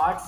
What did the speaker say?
8